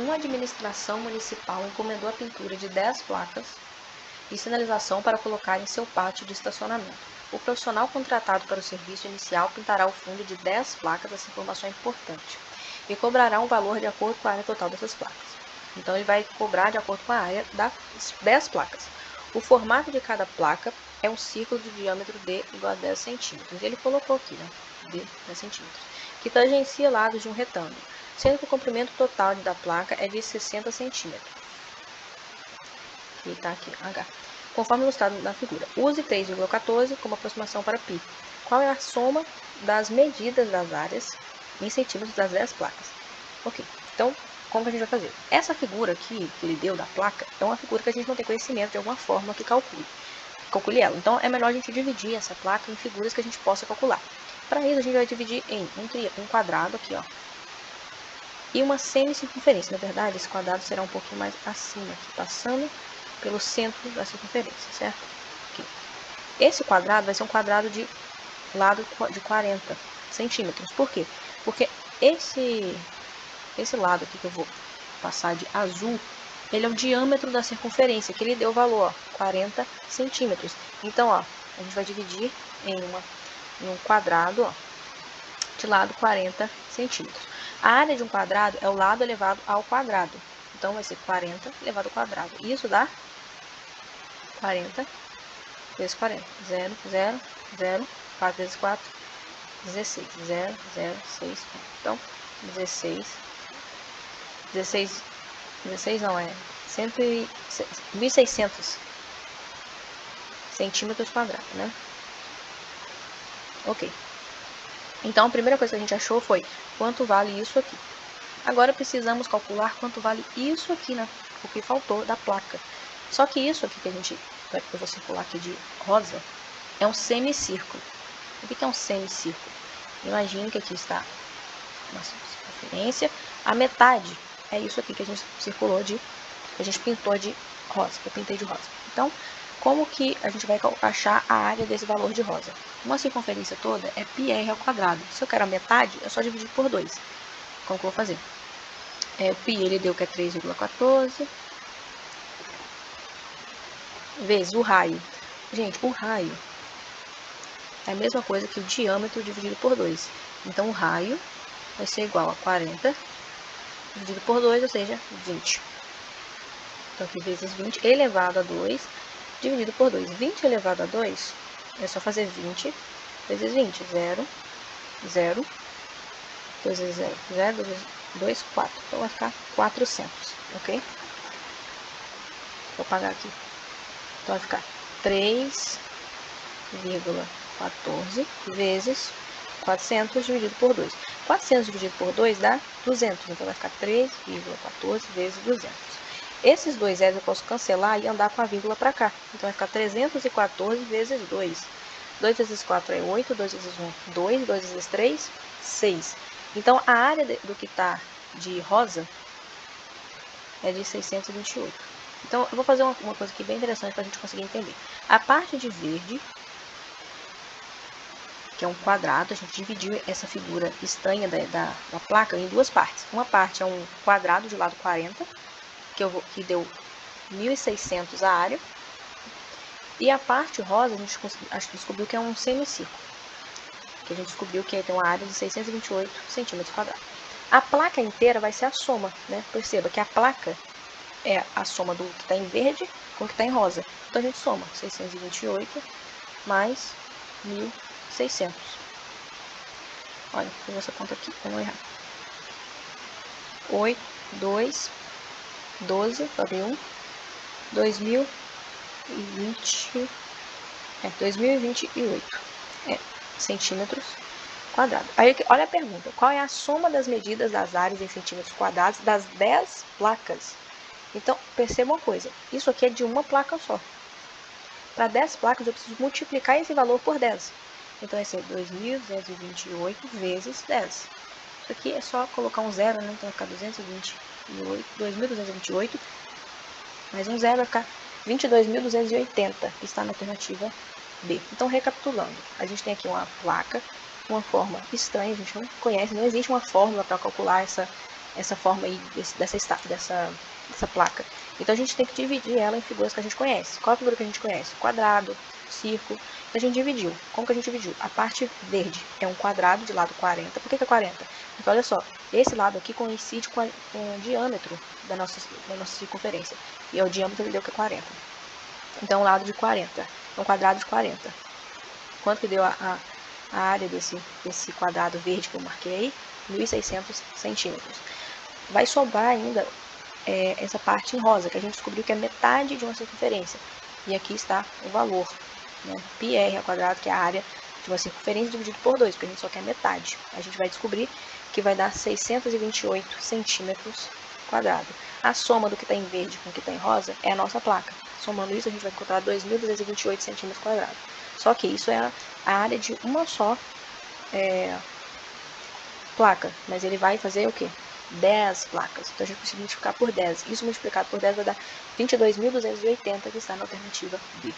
uma administração municipal encomendou a pintura de 10 placas e sinalização para colocar em seu pátio de estacionamento. O profissional contratado para o serviço inicial pintará o fundo de 10 placas, essa informação é importante, e cobrará um valor de acordo com a área total dessas placas. Então, ele vai cobrar de acordo com a área das 10 placas. O formato de cada placa é um círculo de diâmetro D igual a 10 centímetros. Ele colocou aqui, né? D, 10 centímetros, que tangencia lados de um retângulo, sendo que o comprimento total da placa é de 60 centímetros. E está aqui, H. Conforme ilustrado na figura. Use 3,14 como aproximação para π. Qual é a soma das medidas das áreas em centímetros das 10 placas? Ok, então, como que a gente vai fazer? Essa figura aqui, que ele deu da placa, é uma figura que a gente não tem conhecimento de alguma forma que calcule ela. Então, é melhor a gente dividir essa placa em figuras que a gente possa calcular. Para isso, a gente vai dividir em um quadrado aqui, ó, e uma semicircunferência. Na verdade, esse quadrado será um pouquinho mais acima, aqui, passando pelo centro da circunferência, certo? Aqui. Esse quadrado vai ser um quadrado de lado de 40 centímetros. Por quê? Porque esse lado aqui que eu vou passar de azul, ele é o diâmetro da circunferência, que ele deu o valor, ó, 40 centímetros. Então, ó, a gente vai dividir em um quadrado, ó, de lado 40 centímetros. A área de um quadrado é o lado elevado ao quadrado. Então, vai ser 40 elevado ao quadrado. Isso dá 40 vezes 40. 0, 0, 0. 4 vezes 4, 16. 0, 0, 6. Então, 16 não, é 1.600 centímetros quadrados, né? Ok. Então, a primeira coisa que a gente achou foi quanto vale isso aqui. Agora, precisamos calcular quanto vale isso aqui, né? O que faltou da placa. Só que isso aqui que eu vou circular aqui de rosa, é um semicírculo. O que é um semicírculo? Imagine que aqui está uma circunferência. A metade é isso aqui que a gente circulou que a gente pintou de rosa, que eu pintei de rosa. Então, como que a gente vai achar a área desse valor de rosa? Uma circunferência toda é πr ao quadrado. Se eu quero a metade, é só dividir por 2. Como que eu vou fazer? O π ele deu que é 3,14 vezes o raio. Gente, o raio é a mesma coisa que o diâmetro dividido por 2. Então, o raio vai ser igual a 40 dividido por 2, ou seja, 20. Então, aqui vezes 20 elevado a 2 dividido por 2. 20 elevado a 2 é só fazer 20 vezes 20. 0, 0, 2 vezes 0, 0, 2, 4. Então, vai ficar 400, ok? Vou apagar aqui. Então, vai ficar 3,14 vezes 400 dividido por 2. 400 dividido por 2 dá 200. Então, vai ficar 3,14 vezes 200. Esses dois zeros eu posso cancelar e andar com a vírgula para cá. Então, vai ficar 314 vezes 2. 2 vezes 4 é 8. 2 vezes 1, 2. 2 vezes 3, 6. Então, a área do que está de rosa é de 628. Então, eu vou fazer uma coisa aqui bem interessante para a gente conseguir entender. A parte de verde, que é um quadrado, a gente dividiu essa figura estranha da placa em duas partes. Uma parte é um quadrado de lado 40, que deu 1.600 a área. E a parte rosa, a gente descobriu que é um semicírculo, que a gente descobriu que tem uma área de 628 centímetros quadrados. A placa inteira vai ser a soma, né? Perceba que a placa é a soma do que está em verde com o que está em rosa. Então, a gente soma 628 mais 1.600. Olha, vou fazer essa conta aqui, para não errar. 8, 2, 12, falei 1, 2028 centímetros quadrados. Aí, olha a pergunta, qual é a soma das medidas das áreas em centímetros quadrados das 10 placas? Então, perceba uma coisa, isso aqui é de uma placa só. Para 10 placas, eu preciso multiplicar esse valor por 10. Então, vai ser 2.228 vezes 10. Isso aqui é só colocar um zero, né? Então, vai ficar 2.228, mais um zero vai ficar 22.280, que está na alternativa B. Então, recapitulando, a gente tem aqui uma placa, uma forma estranha, a gente não conhece, não existe uma fórmula para calcular essa forma aí dessa placa. Então a gente tem que dividir ela em figuras que a gente conhece. Qual a figura que a gente conhece? Quadrado, círculo. Então a gente dividiu. Como que a gente dividiu? A parte verde é um quadrado de lado 40. Por que é 40? Porque olha só, esse lado aqui coincide com o diâmetro da nossa circunferência. E é o diâmetro que deu que é 40. Então o lado de 40 é um quadrado de 40. Quanto que deu a área desse quadrado verde que eu marquei? 1.600 centímetros. Vai sobrar ainda essa parte em rosa, que a gente descobriu que é metade de uma circunferência. E aqui está o valor, né? πr ao quadrado, que é a área de uma circunferência dividido por 2, porque a gente só quer metade. A gente vai descobrir que vai dar 628 centímetros quadrados. A soma do que está em verde com o que está em rosa é a nossa placa. Somando isso, a gente vai encontrar 2.228 centímetros quadrados. Só que isso é a área de uma só placa, mas ele vai fazer o quê? 10 placas. Então a gente precisa multiplicar por 10. Isso multiplicado por 10 vai dar 22.280, que está na alternativa B.